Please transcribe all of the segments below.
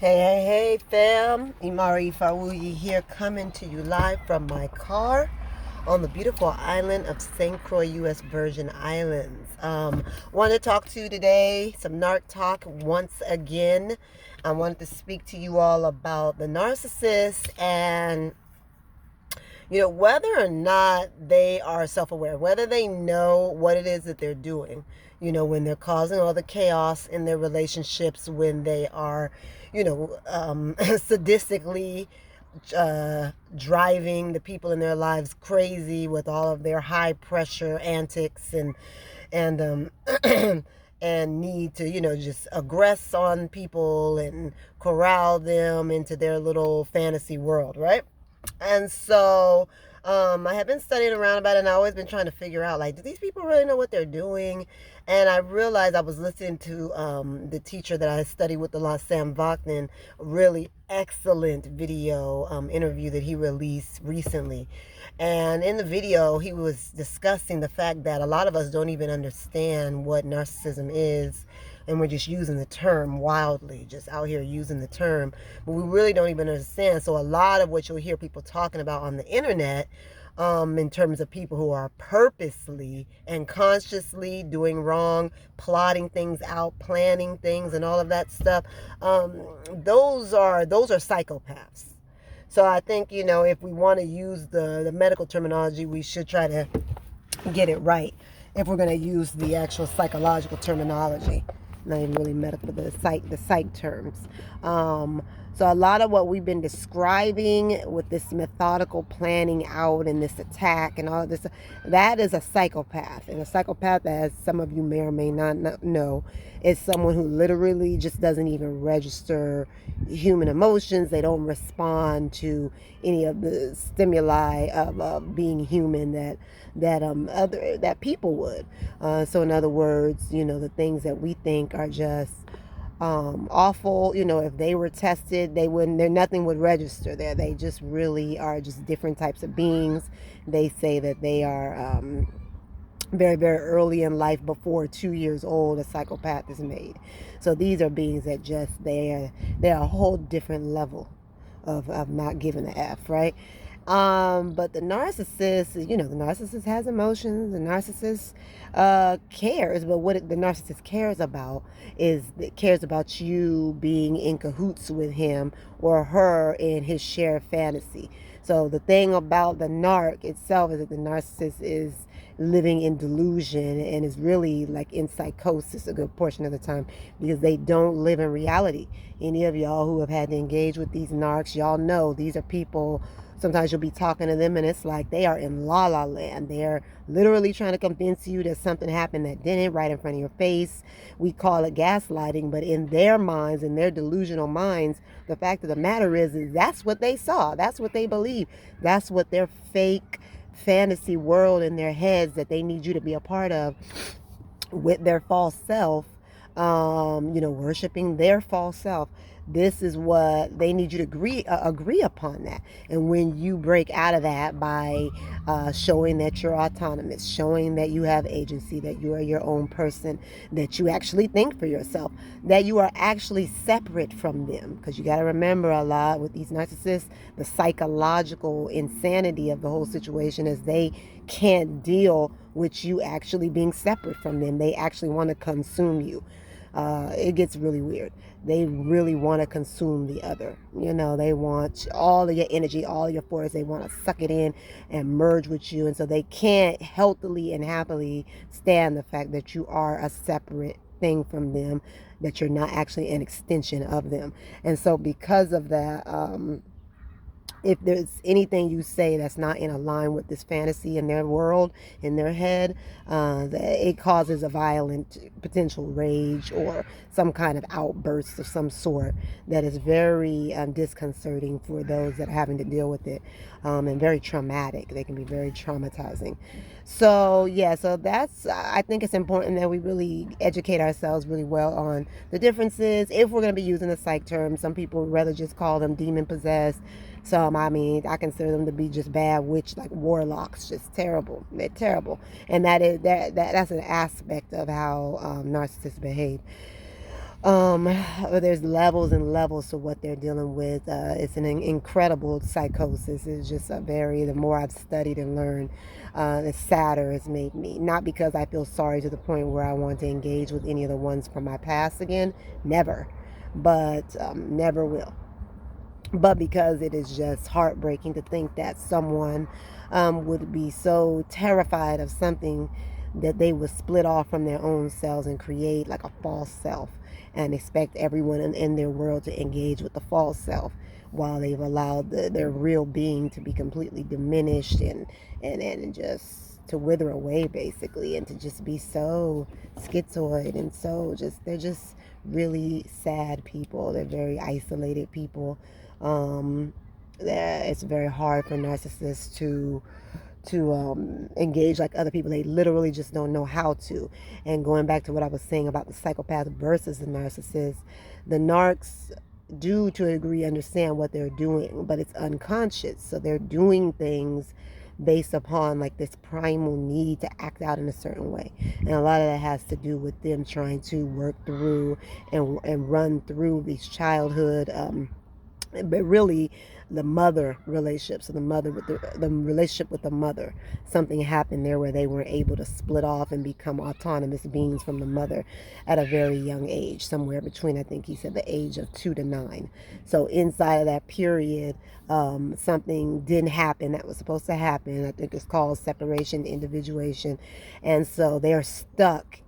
Hey, fam. Imari Fawuyi here, coming to you live from my car on the beautiful island of St. Croix, U.S. Virgin Islands. Want to talk to you today, some narc talk once again. I wanted to speak to you all about the narcissist and whether or not they are self-aware, whether they know what it is that they're doing, when they're causing all the chaos in their relationships, when they are, sadistically driving the people in their lives crazy with all of their high pressure antics and and need to just aggress on people and corral them into their little fantasy world, right? And so I have been studying around about it, and I've always been trying to figure out, like, do these people really know what they're doing? And I realized I was listening to the teacher that I studied with a lot, Sam Vaknin, really excellent video interview that he released recently. And in the video, he was discussing the fact that a lot of us don't even understand what narcissism is, and we're just using the term wildly, just out here using the term, but we really don't even understand. So a lot of what you'll hear people talking about on the internet, in terms of people who are purposely and consciously doing wrong, plotting things out, planning things, and all of that stuff, those are psychopaths. So I think, if we want to use the medical terminology, we should try to get it right if we're going to use the actual psychological terminology, not even really medical, but the psych terms. So a lot of what we've been describing with this methodical planning out and this attack and all of this, that is a psychopath. And a psychopath, as some of you may or may not know, is someone who literally just doesn't even register human emotions. They don't respond to any of the stimuli of being human that people would. So in other words, the things that we think are just awful, if they were tested, nothing would register there. They just really are just different types of beings. They say that they are very, very early in life, before 2 years old, a psychopath is made. So these are beings that just, they're a whole different level of not giving a F, right? But the narcissist, the narcissist has emotions. The narcissist cares, but the narcissist cares about is it cares about you being in cahoots with him or her in his shared fantasy. So the thing about the narc itself is that the narcissist is living in delusion and is really like in psychosis a good portion of the time, because they don't live in reality. Any of y'all who have had to engage with these narcs, y'all know these are people. Sometimes you'll be talking to them and it's like they are in la la land. They're literally trying to convince you that something happened that didn't, right in front of your face. We call it gaslighting, but in their minds, in their delusional minds, the fact of the matter is that's what they saw. That's what they believe. That's what their fake fantasy world in their heads that they need you to be a part of with their false self, worshiping their false self. This is what they need you to agree upon that. And when you break out of that by showing that you're autonomous, showing that you have agency, that you are your own person, that you actually think for yourself, that you are actually separate from them. Because you got to remember, a lot with these narcissists, the psychological insanity of the whole situation is they can't deal with you actually being separate from them. They actually want to consume you. It gets really weird. They really want to consume the other. They want all of your energy, all of your force. They want to suck it in and merge with you. And so they can't healthily and happily stand the fact that you are a separate thing from them, that you're not actually an extension of them. And so because of that, if there's anything you say that's not in line with this fantasy in their world, in their head, it causes a violent potential rage or some kind of outburst of some sort that is very disconcerting for those that are having to deal with it, and very traumatic. They can be very traumatizing. So that's, I think it's important that we really educate ourselves really well on the differences. If we're going to be using the psych term, some people would rather just call them demon possessed. Some, I consider them to be just bad witch, like warlocks, just terrible. They're terrible. And that's an aspect of how narcissists behave. There's levels and levels to what they're dealing with. It's an incredible psychosis. It's just the more I've studied and learned, the sadder it's made me. Not because I feel sorry to the point where I want to engage with any of the ones from my past again. Never. But never will. But because it is just heartbreaking to think that someone would be so terrified of something that they would split off from their own selves and create like a false self and expect everyone in their world to engage with the false self while they've allowed their real being to be completely diminished and just to wither away basically, and to just be so schizoid and so they're just really sad people. They're very isolated people. It's very hard for narcissists to engage like other people. They literally just don't know how to. And going back to what I was saying about the psychopath versus the narcissist, the narcs do to a degree understand what they're doing, but it's unconscious. So they're doing things based upon like this primal need to act out in a certain way, and a lot of that has to do with them trying to work through and run through these childhood but really the mother relationship. So the mother with the relationship with the mother, something happened there where they were able to split off and become autonomous beings from the mother at a very young age, somewhere between, I think he said, the age of 2 to 9. So inside of that period, something didn't happen that was supposed to happen. I think it's called separation, individuation, and so they're stuck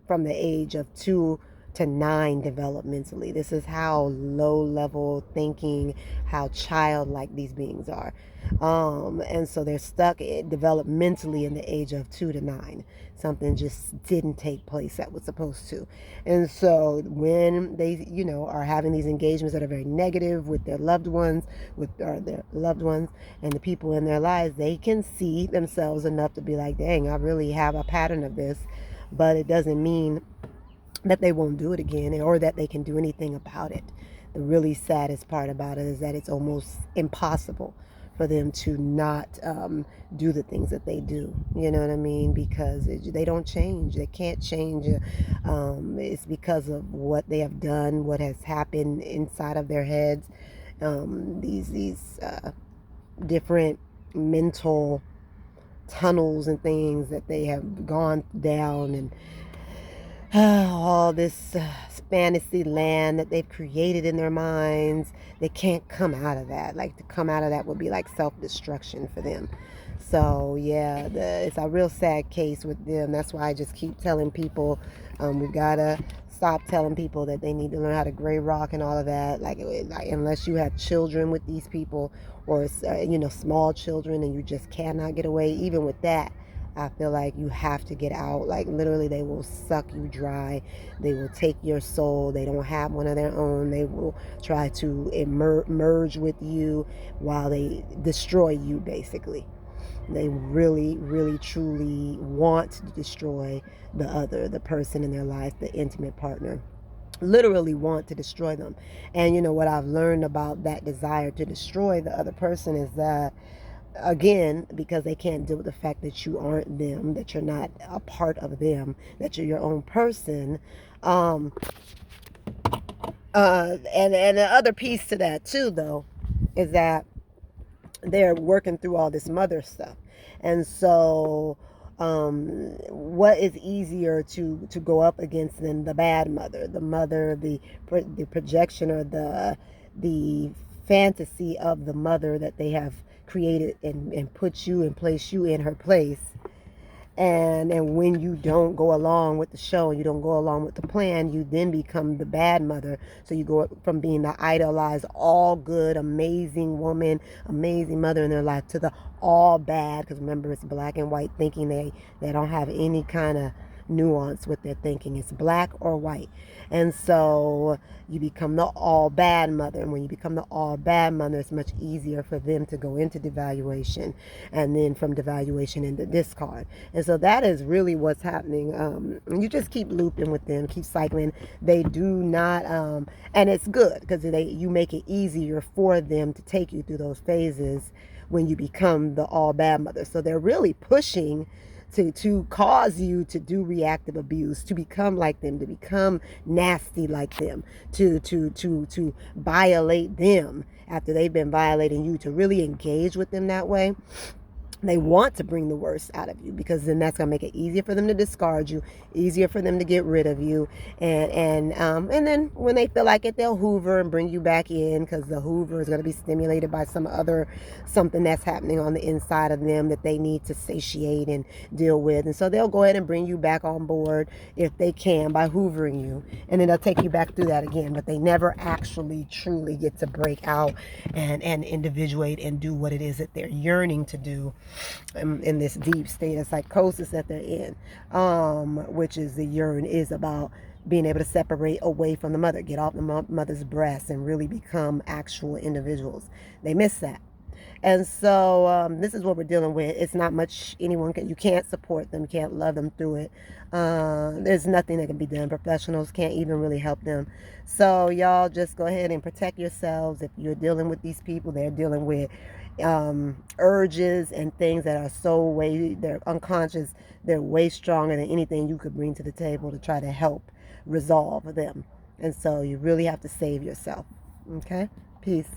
from the age of 2 to 9 developmentally. This is how low level thinking, how childlike these beings are. And so they're stuck developmentally in the age of 2 to 9. Something just didn't take place that was supposed to. And so when they, are having these engagements that are very negative with their loved ones, and the people in their lives, they can see themselves enough to be like, dang, I really have a pattern of this. But it doesn't mean that they won't do it again or that they can do anything about it. The really saddest part about it is that it's almost impossible for them to not do the things that they do. You know what I mean? Because they don't change. They can't change. It's because of what they have done, what has happened inside of their heads. These different mental tunnels and things that they have gone down, and all this fantasy land that they've created in their minds. They can't come out of that. Like, to come out of that would be like self-destruction for them. So yeah, it's a real sad case with them. That's why I just keep telling people, we gotta stop telling people that they need to learn how to gray rock and all of that. Like unless you have children with these people, or small children, and you just cannot get away. Even with that, I feel like you have to get out. Like, literally, they will suck you dry. They will take your soul. They don't have one of their own. They will try to merge with you while they destroy you, basically. They really, really, truly want to destroy the person in their life, the intimate partner. Literally want to destroy them. And what I've learned about that desire to destroy the other person is that, again, because they can't deal with the fact that you aren't them, that you're not a part of them, that you're your own person. And the other piece to that too, though, is that they're working through all this mother stuff. And so what is easier to go up against than the bad mother, the projection, or the fantasy of the mother that they have created and put you and place you in her place. And when you don't go along with the show, you don't go along with the plan, you then become the bad mother. So you go from being the idolized, all good, amazing woman, amazing mother in their life, to the all bad, because remember, it's black and white thinking. They don't have any kind of nuance with their thinking. It's black or white. And so you become the all bad mother. And when you become the all bad mother, it's much easier for them to go into devaluation, and then from devaluation into discard. And so that is really what's happening. You just keep looping with them, keep cycling. They do not, and it's good because you make it easier for them to take you through those phases when you become the all bad mother. So they're really pushing to cause you to do reactive abuse, to become like them, to become nasty like them, to violate them after they've been violating you, to really engage with them that way. They want to bring the worst out of you, because then that's gonna make it easier for them to discard you, easier for them to get rid of you, and then when they feel like it, they'll hoover and bring you back in, because the hoover is gonna be stimulated by something that's happening on the inside of them that they need to satiate and deal with, and so they'll go ahead and bring you back on board if they can by hoovering you, and then they'll take you back through that again. But they never actually truly get to break out and individuate and do what it is that they're yearning to do in this deep state of psychosis that they're in, which is the yearn is about being able to separate away from the mother, get off the mother's breast, and really become actual individuals. They miss that. And so this is what we're dealing with. It's not much you can't support them, you can't love them through it. There's nothing that can be done. Professionals can't even really help them. So y'all just go ahead and protect yourselves. If you're dealing with these people, they're dealing with urges and things that are they're unconscious, they're way stronger than anything you could bring to the table to try to help resolve them. And so you really have to save yourself. Okay? Peace.